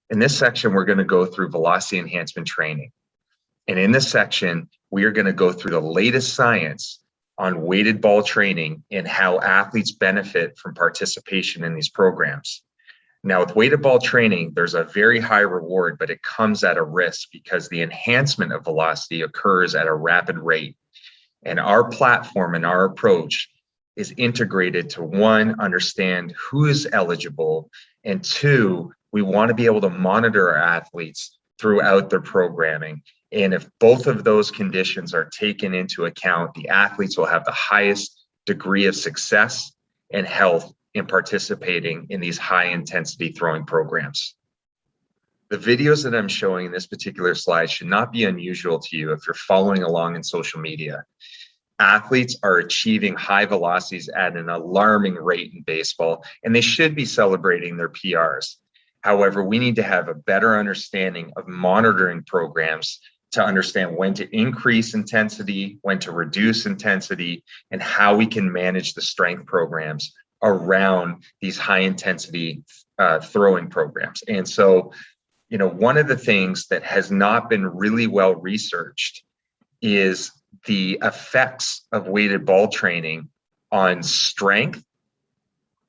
In this section, we're going to go through velocity enhancement training. And in this section, we are going to go through the latest science on weighted ball training and how athletes benefit from participation in these programs. Now, with weighted ball training, there's a very high reward, but it comes at a risk because the enhancement of velocity occurs at a rapid rate. And our platform and our approach is integrated to, one, understand who is eligible, and two, we want to be able to monitor our athletes throughout their programming. And if both of those conditions are taken into account, the athletes will have the highest degree of success and health in participating in these high intensity throwing programs. The videos that I'm showing in this particular slide should not be unusual to you if you're following along in social media. Athletes are achieving high velocities at an alarming rate in baseball, and they should be celebrating their PRs. However, we need to have a better understanding of monitoring programs to understand when to increase intensity, when to reduce intensity, and how we can manage the strength programs around these high intensity throwing programs. And so, one of the things that has not been really well researched is the effects of weighted ball training on strength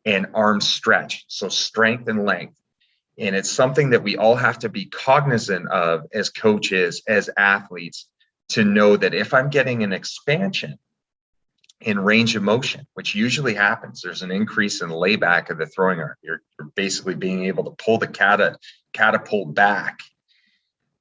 and arm stretch, so strength and length. And it's something that we all have to be cognizant of as coaches, as athletes, to know that if I'm getting an expansion in range of motion, which usually happens, there's an increase in layback of the throwing arm. You're basically being able to pull the catapult back,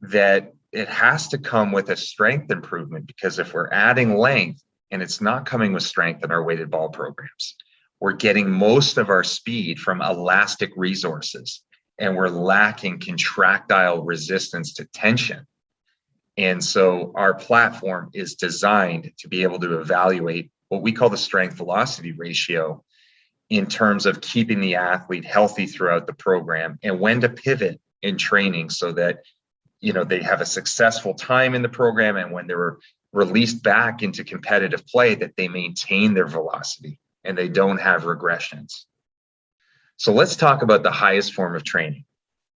that it has to come with a strength improvement, because if we're adding length and it's not coming with strength in our weighted ball programs, we're getting most of our speed from elastic resources, and we're lacking contractile resistance to tension. And so our platform is designed to be able to evaluate what we call the strength velocity ratio in terms of keeping the athlete healthy throughout the program and when to pivot in training so that they have a successful time in the program, and when they're released back into competitive play, that they maintain their velocity and they don't have regressions. So let's talk about the highest form of training.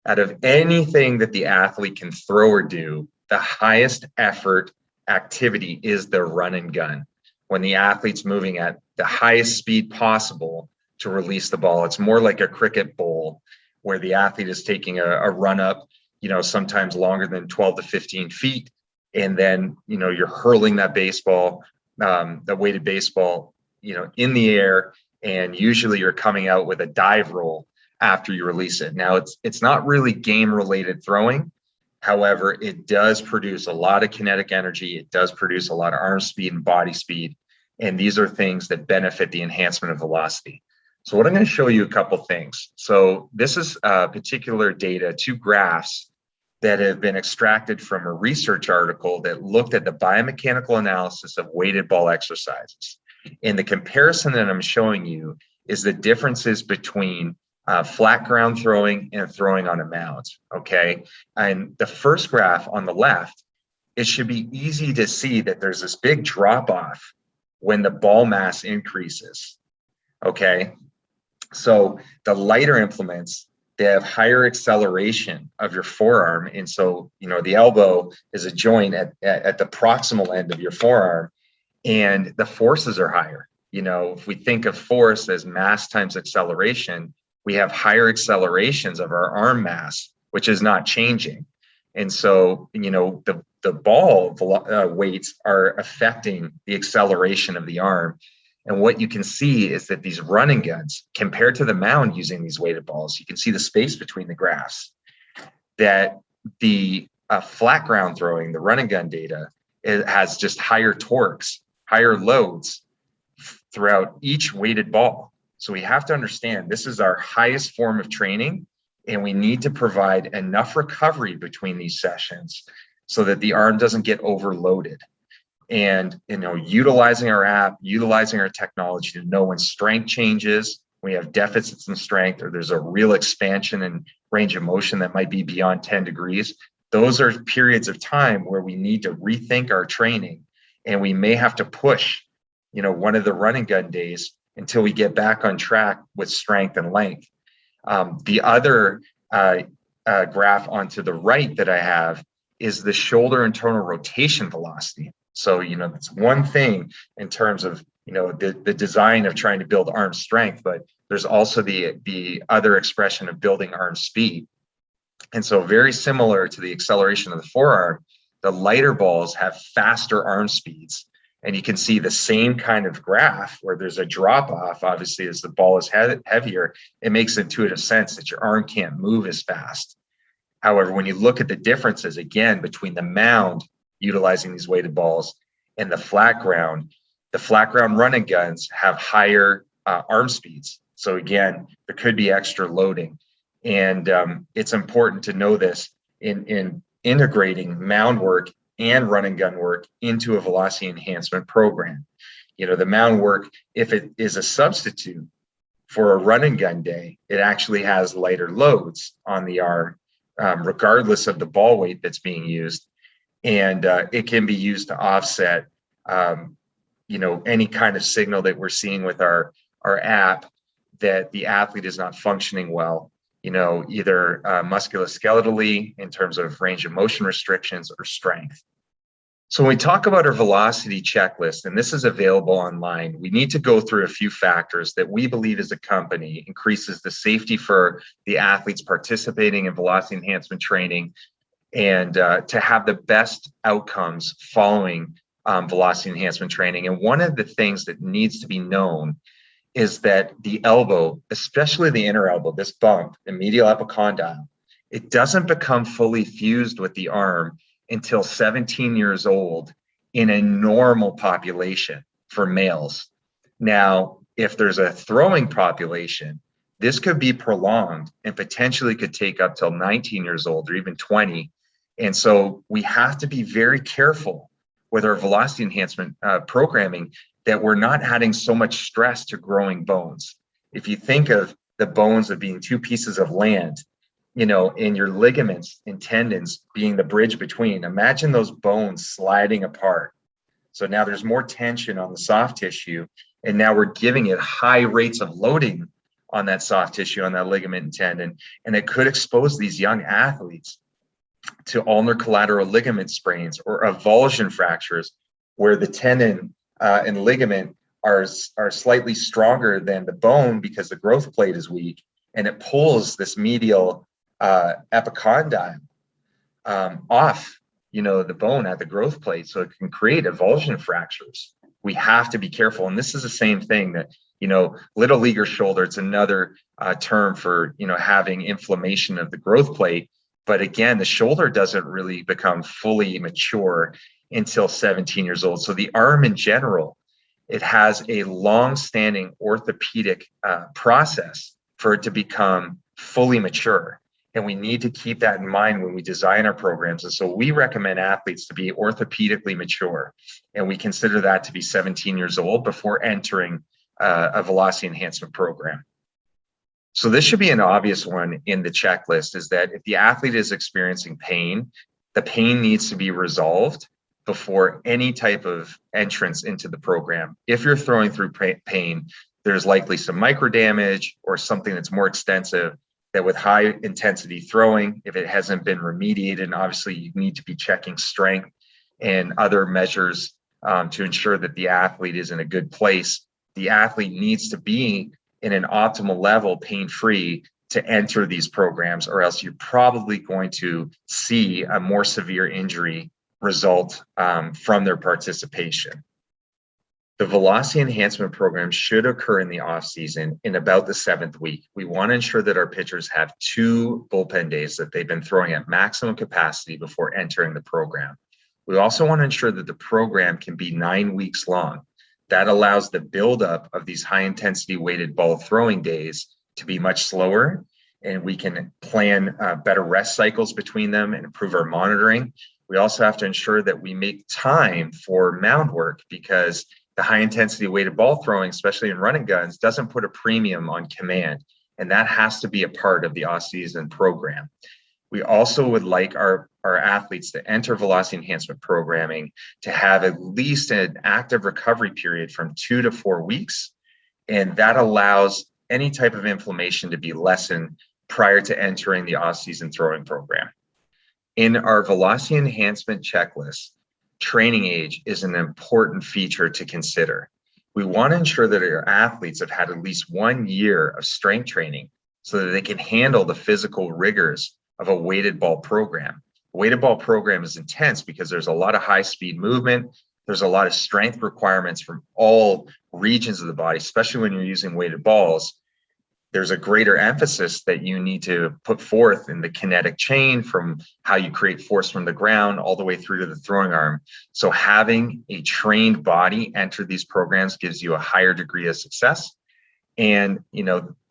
Out of anything that the athlete can throw or do, the highest effort activity is the run and gun. When the athlete's moving at the highest speed possible to release the ball, it's more like a cricket bowl where the athlete is taking a run up, sometimes longer than 12 to 15 feet. And then, you're hurling that baseball, the weighted baseball, in the air. And usually you're coming out with a dive roll after you release it. Now, it's not really game-related throwing. However, it does produce a lot of kinetic energy. It does produce a lot of arm speed and body speed. And these are things that benefit the enhancement of velocity. So what I'm going to show you a couple things. So this is particular data, 2 graphs that have been extracted from a research article that looked at the biomechanical analysis of weighted ball exercises. And the comparison that I'm showing you is the differences between flat ground throwing and throwing on a mound, okay? And the first graph on the left, it should be easy to see that there's this big drop off when the ball mass increases, okay? So the lighter implements, they have higher acceleration of your forearm. And so, the elbow is a joint at the proximal end of your forearm, and the forces are higher. If we think of force as mass times acceleration, we have higher accelerations of our arm mass, which is not changing. And so, the ball weights are affecting the acceleration of the arm. And what you can see is that these running guns, compared to the mound using these weighted balls, you can see the space between the graphs, that the flat ground throwing, the running gun data, it has just higher torques, higher loads throughout each weighted ball. So we have to understand this is our highest form of training, and we need to provide enough recovery between these sessions so that the arm doesn't get overloaded. And, utilizing our app, utilizing our technology to know when strength changes, we have deficits in strength, or there's a real expansion in range of motion that might be beyond 10 degrees. Those are periods of time where we need to rethink our training, and we may have to push, one of the running gun days until we get back on track with strength and length. The other graph onto the right that I have is the shoulder internal rotation velocity. So, that's one thing in terms of, the design of trying to build arm strength, but there's also the other expression of building arm speed. And so very similar to the acceleration of the forearm, the lighter balls have faster arm speeds. And you can see the same kind of graph where there's a drop off, obviously, as the ball is heavier. It makes intuitive sense that your arm can't move as fast. However, when you look at the differences, again, between the mound utilizing these weighted balls and the flat ground run and guns have higher arm speeds. So again, there could be extra loading. And it's important to know this in integrating mound work and run and gun work into a velocity enhancement program. The mound work, if it is a substitute for a run and gun day, it actually has lighter loads on the arm, regardless of the ball weight that's being used. And it can be used to offset, any kind of signal that we're seeing with our app that the athlete is not functioning well, either musculoskeletally in terms of range of motion restrictions or strength. So when we talk about our velocity checklist, and this is available online, we need to go through a few factors that we believe as a company increases the safety for the athletes participating in velocity enhancement training and to have the best outcomes following velocity enhancement training. And one of the things that needs to be known is that the elbow, especially the inner elbow, this bump, the medial epicondyle, it doesn't become fully fused with the arm until 17 years old in a normal population for males. Now, if there's a throwing population, this could be prolonged and potentially could take up till 19 years old or even 20. And so we have to be very careful with our velocity enhancement programming that we're not adding so much stress to growing bones. If you think of the bones of being two pieces of land, and your ligaments and tendons being the bridge between, imagine those bones sliding apart. So now there's more tension on the soft tissue, and now we're giving it high rates of loading on that soft tissue, on that ligament and tendon, and it could expose these young athletes to ulnar collateral ligament sprains or avulsion fractures, where the tendon and ligament are slightly stronger than the bone because the growth plate is weak, and it pulls this medial epicondyle off, the bone at the growth plate, so it can create avulsion fractures. We have to be careful, and this is the same thing that little leaguer shoulder. It's another term for having inflammation of the growth plate. But again, the shoulder doesn't really become fully mature until 17 years old. So the arm in general, it has a long-standing orthopedic process for it to become fully mature. And we need to keep that in mind when we design our programs. And so we recommend athletes to be orthopedically mature. And we consider that to be 17 years old before entering a velocity enhancement program. So this should be an obvious one in the checklist, is that if the athlete is experiencing pain, the pain needs to be resolved before any type of entrance into the program. If you're throwing through pain, there's likely some micro damage or something that's more extensive that with high intensity throwing, if it hasn't been remediated, and obviously you need to be checking strength and other measures to ensure that the athlete is in a good place. The athlete needs to be in an optimal level, pain-free, to enter these programs, or else you're probably going to see a more severe injury result from their participation. The velocity enhancement program should occur in the off season in about the 7th week. We want to ensure that our pitchers have 2 bullpen days that they've been throwing at maximum capacity before entering the program. We also want to ensure that the program can be 9 weeks long. That allows the buildup of these high intensity weighted ball throwing days to be much slower, and we can plan better rest cycles between them and improve our monitoring. We also have to ensure that we make time for mound work, because the high intensity weighted ball throwing, especially in running guns, doesn't put a premium on command, and that has to be a part of the off-season program. We also would like our athletes to enter velocity enhancement programming to have at least an active recovery period from 2 to 4 weeks, and that allows any type of inflammation to be lessened prior to entering the off-season throwing program. In our velocity enhancement checklist, training age is an important feature to consider. We want to ensure that our athletes have had at least 1 year of strength training so that they can handle the physical rigors of a weighted ball program. A weighted ball program is intense because there's a lot of high-speed movement. There's a lot of strength requirements from all regions of the body, especially when you're using weighted balls. There's a greater emphasis that you need to put forth in the kinetic chain from how you create force from the ground all the way through to the throwing arm. So having a trained body enter these programs gives you a higher degree of success. And,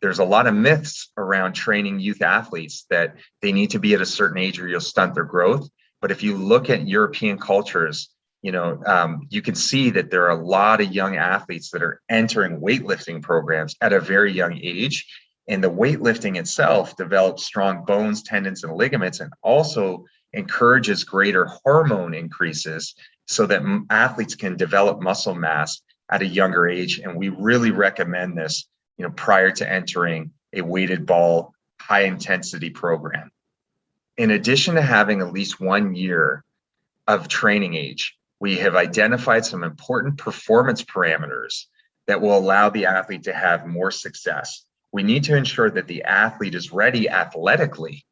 there's a lot of myths around training youth athletes that they need to be at a certain age or you'll stunt their growth. But if you look at European cultures, you can see that there are a lot of young athletes that are entering weightlifting programs at a very young age. And the weightlifting itself develops strong bones, tendons, and ligaments, and also encourages greater hormone increases so that athletes can develop muscle mass at a younger age. And we really recommend this, prior to entering a weighted ball, high intensity program. In addition to having at least 1 year of training age, we have identified some important performance parameters that will allow the athlete to have more success. We need to ensure that the athlete is ready athletically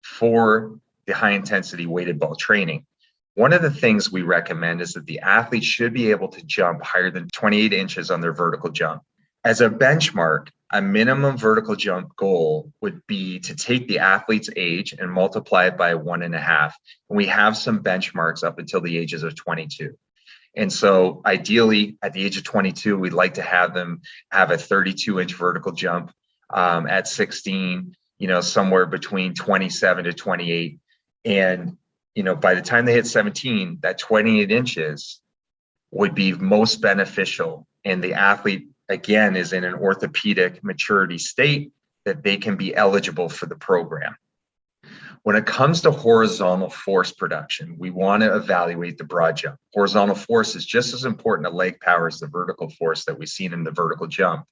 for the high intensity weighted ball training. One of the things we recommend is that the athlete should be able to jump higher than 28 inches on their vertical jump. As a benchmark, a minimum vertical jump goal would be to take the athlete's age and multiply it by 1.5. And we have some benchmarks up until the ages of 22. And so ideally at the age of 22, we'd like to have them have a 32-inch vertical jump at 16, somewhere between 27 to 28. And, by the time they hit 17, that 28 inches would be most beneficial. And the athlete, again, is in an orthopedic maturity state that they can be eligible for the program. When it comes to horizontal force production, we want to evaluate the broad jump. Horizontal force is just as important to leg power as the vertical force that we've seen in the vertical jump.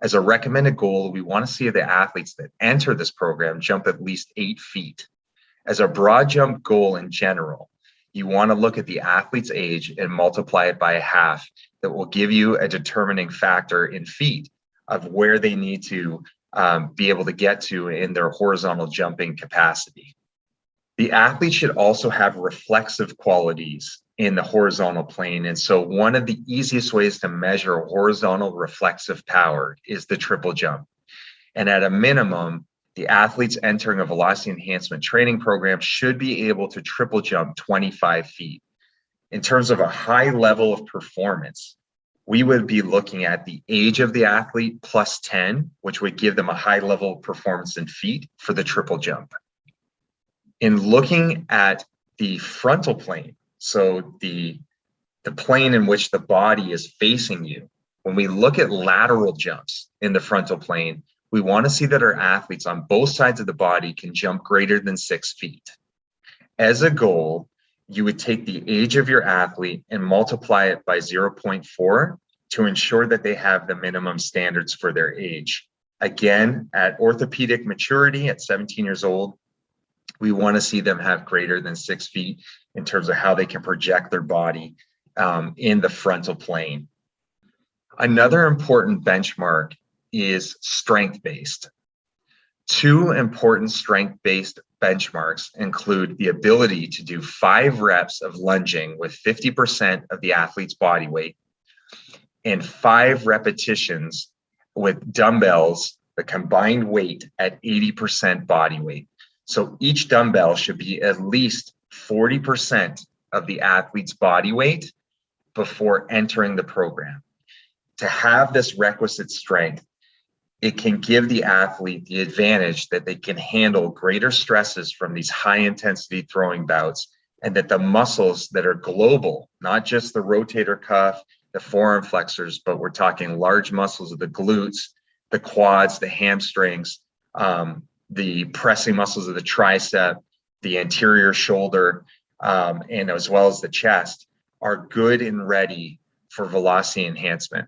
As a recommended goal, we want to see the athletes that enter this program jump at least 8 feet. As a broad jump goal in general, you want to look at the athlete's age and multiply it by 1/2. That will give you a determining factor in feet of where they need to be able to get to in their horizontal jumping capacity. The athlete should also have reflexive qualities in the horizontal plane. And so one of the easiest ways to measure horizontal reflexive power is the triple jump. And at a minimum, the athletes entering a velocity enhancement training program should be able to triple jump 25 feet. In terms of a high level of performance, we would be looking at the age of the athlete plus 10, which would give them a high level of performance in feet for the triple jump. In looking at the frontal plane, so the plane in which the body is facing you, when we look at lateral jumps in the frontal plane, we want to see that our athletes on both sides of the body can jump greater than 6 feet. As a goal, you would take the age of your athlete and multiply it by 0.4 to ensure that they have the minimum standards for their age. Again, at orthopedic maturity at 17 years old, we want to see them have greater than 6 feet in terms of how they can project their body in the frontal plane. Another important benchmark is strength-based. 2 important strength-based benchmarks include the ability to do 5 reps of lunging with 50% of the athlete's body weight and 5 repetitions with dumbbells, the combined weight at 80% body weight. So each dumbbell should be at least 40% of the athlete's body weight before entering the program. To have this requisite strength, it can give the athlete the advantage that they can handle greater stresses from these high intensity throwing bouts, and that the muscles that are global, not just the rotator cuff, the forearm flexors, but we're talking large muscles of the glutes, the quads, the hamstrings, the pressing muscles of the tricep, the anterior shoulder, and as well as the chest, are good and ready for velocity enhancement.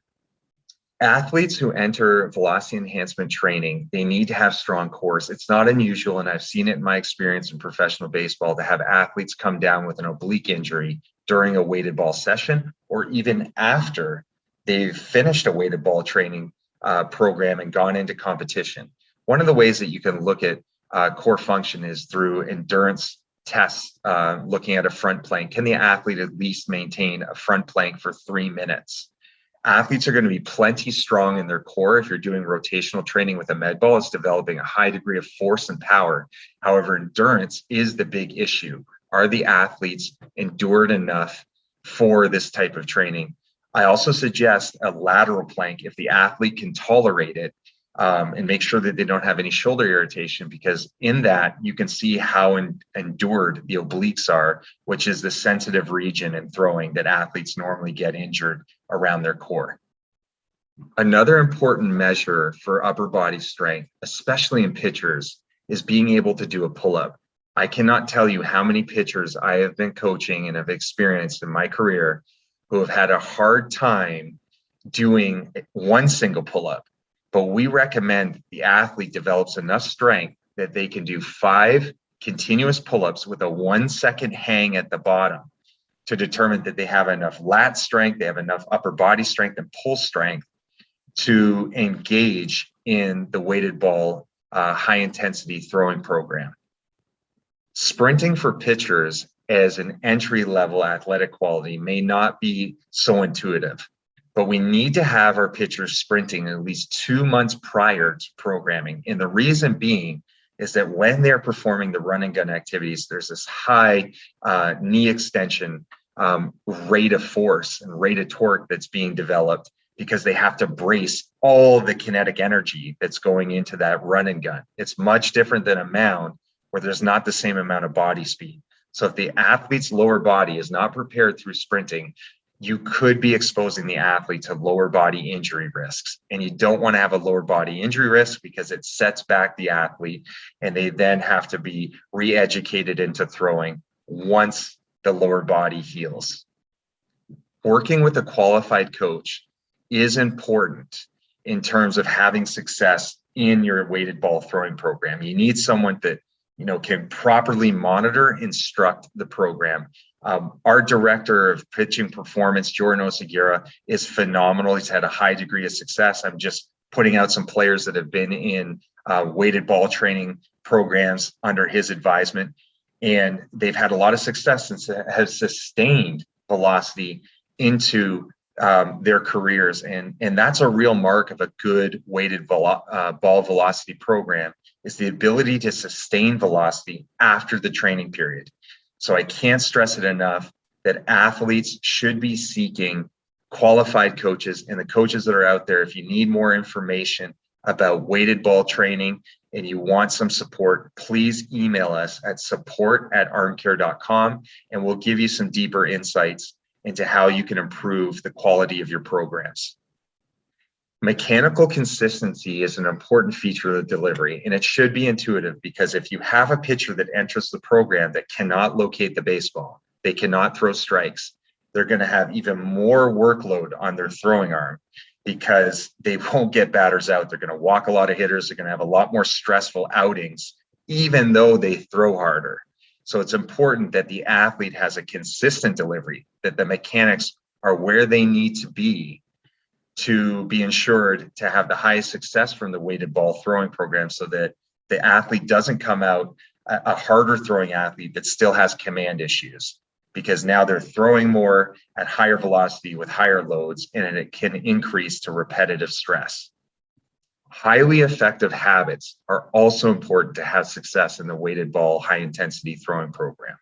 Athletes who enter velocity enhancement training, they need to have strong cores. It's not unusual, and I've seen it in my experience in professional baseball, to have athletes come down with an oblique injury during a weighted ball session, or even after they've finished a weighted ball training program and gone into competition. One of the ways that you can look at core function is through endurance tests, looking at a front plank. Can the athlete at least maintain a front plank for 3 minutes? Athletes are going to be plenty strong in their core. If you're doing rotational training with a med ball, it's developing a high degree of force and power. However, endurance is the big issue. Are the athletes endured enough for this type of training? I also suggest a lateral plank if the athlete can tolerate it, and make sure that they don't have any shoulder irritation, because in that you can see how endured the obliques are, which is the sensitive region in throwing that athletes normally get injured around their core. Another important measure for upper body strength, especially in pitchers, is being able to do a pull-up. I cannot tell you how many pitchers I have been coaching and have experienced in my career who have had a hard time doing one single pull-up. But we recommend the athlete develops enough strength that they can do 5 continuous pull-ups with a 1-second hang at the bottom to determine that they have enough lat strength, they have enough upper body strength and pull strength to engage in the weighted ball high intensity throwing program. Sprinting for pitchers as an entry-level athletic quality may not be so intuitive, but we need to have our pitchers sprinting at least 2 months prior to programming. And the reason being is that when they're performing the run and gun activities, there's this high knee extension rate of force and rate of torque that's being developed, because they have to brace all the kinetic energy that's going into that run and gun. It's much different than a mound where there's not the same amount of body speed. So if the athlete's lower body is not prepared through sprinting, you could be exposing the athlete to lower body injury risks. And you don't want to have a lower body injury risk because it sets back the athlete and they then have to be re-educated into throwing once the lower body heals. Working with a qualified coach is important in terms of having success in your weighted ball throwing program. You need someone that can properly monitor, instruct the program. Our director of pitching performance, Jordan Oseguera, is phenomenal. He's had a high degree of success. I'm just putting out some players that have been in weighted ball training programs under his advisement, and they've had a lot of success and have sustained velocity into their careers. And that's a real mark of a good weighted ball velocity program, is the ability to sustain velocity after the training period. So I can't stress it enough that athletes should be seeking qualified coaches, and the coaches that are out there, if you need more information about weighted ball training and you want some support, please email us at support@armcare.com, and we'll give you some deeper insights into how you can improve the quality of your programs. Mechanical consistency is an important feature of the delivery, and it should be intuitive, because if you have a pitcher that enters the program that cannot locate the baseball, they cannot throw strikes, they're going to have even more workload on their throwing arm because they won't get batters out. They're going to walk a lot of hitters. They're going to have a lot more stressful outings, even though they throw harder. So it's important that the athlete has a consistent delivery, that the mechanics are where they need to be ensured to have the highest success from the weighted ball throwing program, so that the athlete doesn't come out a harder throwing athlete that still has command issues, because now they're throwing more at higher velocity with higher loads, and it can increase to repetitive stress. Highly effective habits are also important to have success in the weighted ball high intensity throwing program.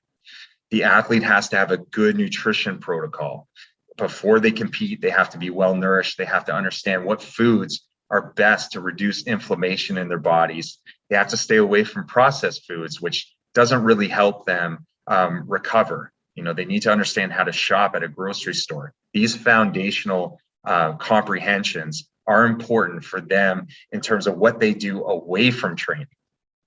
The athlete has to have a good nutrition protocol. Before they compete, they have to be well nourished. They have to understand what foods are best to reduce inflammation in their bodies. They have to stay away from processed foods, which doesn't really help them recover. They need to understand how to shop at a grocery store. These foundational comprehensions are important for them in terms of what they do away from training.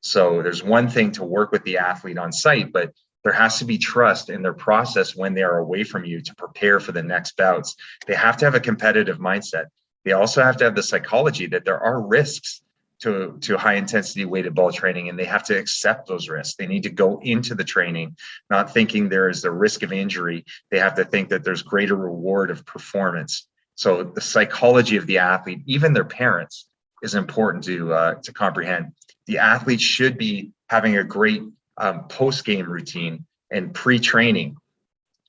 So there's one thing to work with the athlete on site, but there has to be trust in their process when they are away from you to prepare for the next bouts. They have to have a competitive mindset. They also have to have the psychology that there are risks to high intensity weighted ball training, and they have to accept those risks. They need to go into the training not thinking there is the risk of injury. They have to think that there's greater reward of performance. So the psychology of the athlete, even their parents, is important to comprehend. The athlete should be having a great post-game routine and pre-training.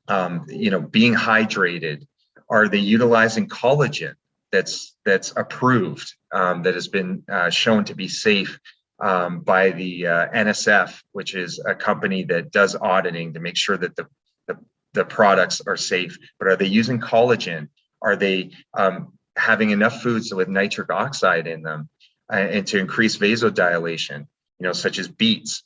Being hydrated. Are they utilizing collagen that's approved, that has been shown to be safe by the NSF, which is a company that does auditing to make sure that the products are safe? But are they using collagen? Are they having enough foods with nitric oxide in them and to increase vasodilation, such as beets?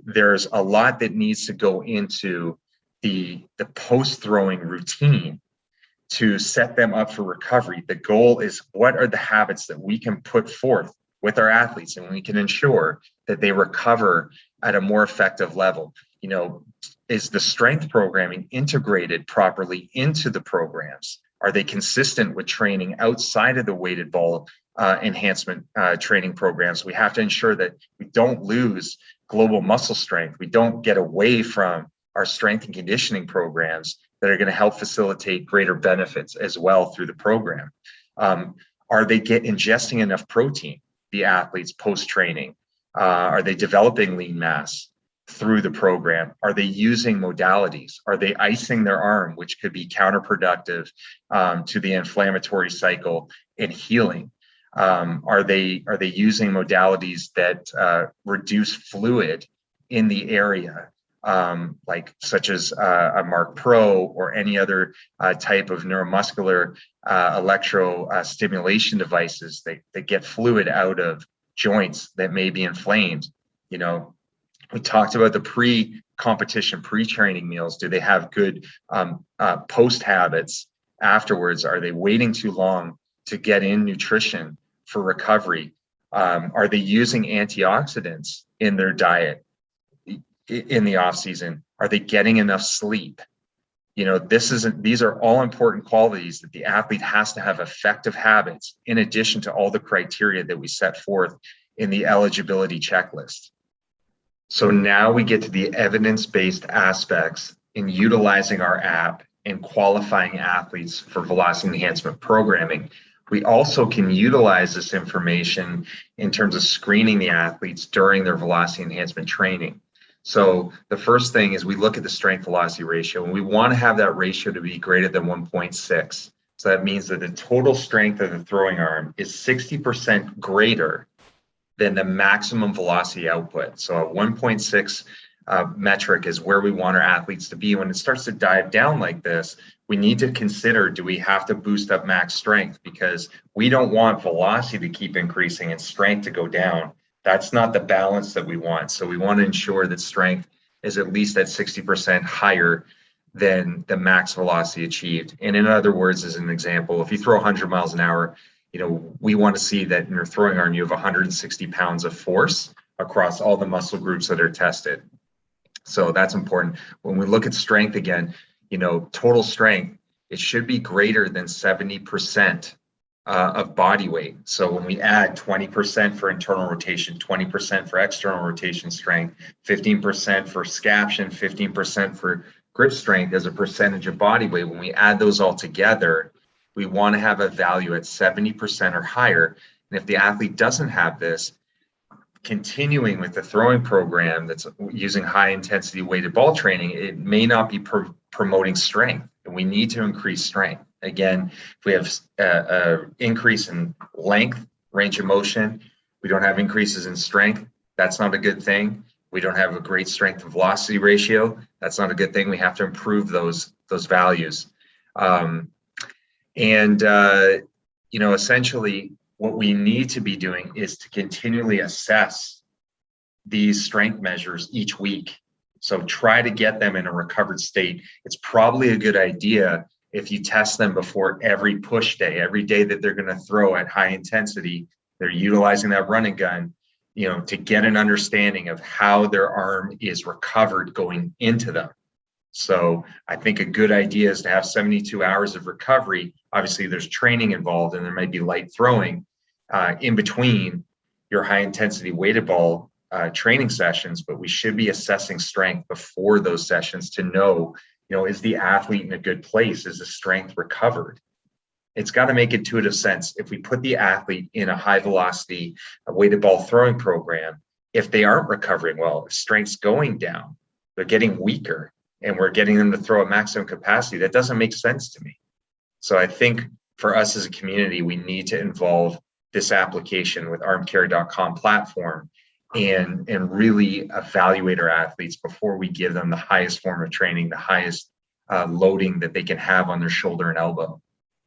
There's a lot that needs to go into the post-throwing routine to set them up for recovery. The goal is, what are the habits that we can put forth with our athletes, and we can ensure that they recover at a more effective level? Is the strength programming integrated properly into the programs? Are they consistent with training outside of the weighted ball enhancement training programs? We have to ensure that we don't lose global muscle strength. We don't get away from our strength and conditioning programs that are going to help facilitate greater benefits as well through the program. Are they ingesting enough protein, the athletes, post-training? Are they developing lean mass through the program? Are they using modalities? Are they icing their arm, which could be counterproductive to the inflammatory cycle and healing? Are they using modalities that reduce fluid in the area, such as a Mark Pro or any other type of neuromuscular electro stimulation devices that get fluid out of joints that may be inflamed? We talked about the pre-competition, pre-training meals. Do they have good post habits afterwards? Are they waiting too long to get in nutrition for recovery? Are they using antioxidants in their diet in the off season? Are they getting enough sleep? These are all important qualities that the athlete has to have effective habits, in addition to all the criteria that we set forth in the eligibility checklist. So now we get to the evidence-based aspects in utilizing our app and qualifying athletes for velocity enhancement programming. We also can utilize this information in terms of screening the athletes during their velocity enhancement training. So the first thing is we look at the strength velocity ratio, and we want to have that ratio to be greater than 1.6. So that means that the total strength of the throwing arm is 60% greater than the maximum velocity output. So a 1.6 metric is where we want our athletes to be. When it starts to dive down like this, we need to consider, do we have to boost up max strength? Because we don't want velocity to keep increasing and strength to go down. That's not the balance that we want. So we want to ensure that strength is at least at 60% higher than the max velocity achieved. And in other words, as an example, if you throw 100 miles an hour, we want to see that in your throwing arm, you have 160 pounds of force across all the muscle groups that are tested. So that's important. When we look at strength again, total strength, it should be greater than 70% of body weight. So when we add 20% for internal rotation, 20% for external rotation strength, 15% for scaption, 15% for grip strength as a percentage of body weight, when we add those all together, we want to have a value at 70% or higher. And if the athlete doesn't have this, continuing with the throwing program that's using high intensity weighted ball training, it may not be promoting strength, and we need to increase strength. Again, if we have an increase in length, range of motion, we don't have increases in strength, that's not a good thing. We don't have a great strength to velocity ratio, that's not a good thing. We have to improve those values. Essentially, what we need to be doing is to continually assess these strength measures each week. So try to get them in a recovered state. It's probably a good idea if you test them before every push day, every day that they're going to throw at high intensity, they're utilizing that running gun, to get an understanding of how their arm is recovered going into them. So I think a good idea is to have 72 hours of recovery. Obviously, there's training involved, and there might be light throwing in between your high intensity weighted ball training sessions, but we should be assessing strength before those sessions to know, is the athlete in a good place? Is the strength recovered? It's got to make intuitive sense. If we put the athlete in a high velocity weighted ball throwing program, if they aren't recovering well, if strength's going down, they're getting weaker, and we're getting them to throw at maximum capacity, that doesn't make sense to me. So I think for us as a community, we need to involve this application with armcare.com platform and really evaluate our athletes before we give them the highest form of training, the highest loading that they can have on their shoulder and elbow.